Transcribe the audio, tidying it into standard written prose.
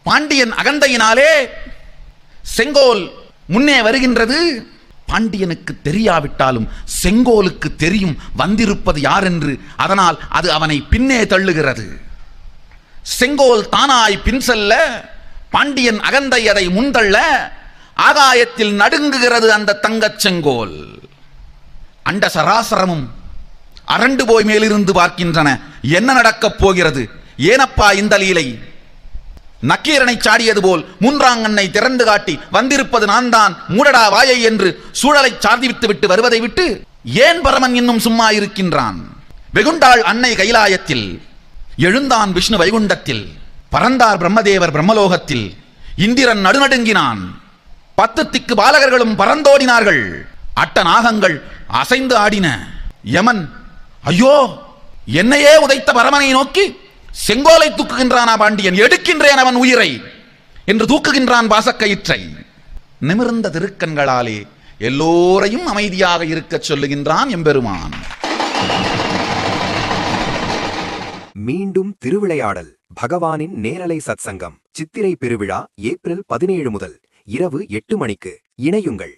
பாண்டியன் அகந்தையினாலே செங்கோல் முன்னே வருகின்றது. பாண்டியனுக்கு தெரியாவிட்டாலும் செங்கோலுக்கு தெரியும் வந்திருப்பது யார் என்று. அதனால் அது அவனை பின்னே தள்ளுகிறது. செங்கோல் தானாய் பின் செல்ல, பாண்டியன் அகந்தை அதை முன்தள்ள, ஆகாயத்தில் நடுங்குகிறது அந்த தங்கச் செங்கோல். அண்ட சராசரமும் அரண்டு போய் மேலிருந்து பார்க்கின்றன. என்ன நடக்கப் போகிறது? ஏனப்பா இந்த லீலை? நக்கீரனை சாடியது போல் மூன்றாங்கண்ணை திறந்து காட்டி வந்திருப்பது நான் தான், மூடடா வாயை என்று சூழலை சாதிவித்து விட்டு வருவதை விட்டு ஏன் பரமன் இன்னும் சும்மா இருக்கின்றான்? வெகுண்டாள் அன்னை கைலாயத்தில், எழுந்தான் விஷ்ணு வைகுண்டத்தில், பறந்தார் பிரம்மதேவர் பிரம்மலோகத்தில், இந்திரன் நடுநடுங்கினான், 10 திக்கு பாலகர்களும் பறந்தோடினார்கள், அட்ட நாகங்கள் அசைந்து ஆடின. யமன் ஐயோ என்னையே உதைத்த பரமனை நோக்கி செங்கோலை தூக்குகின்றானா பாண்டியன், எடுக்கின்றேன் அவன் உயிரை என்று தூக்குகின்றான் பாசக்கயிற்றை. நிமிர்ந்த திருக்கண்களாலே எல்லோரையும் அமைதியாக இருக்கச் சொல்லுகின்றான் எம்பெருமான். மீண்டும் திருவிளையாடல் பகவானின் நேரலை சத்சங்கம் சித்திரை பெருவிழா ஏப்ரல் 17 முதல் இரவு 8 மணிக்கு இணையுங்கள்.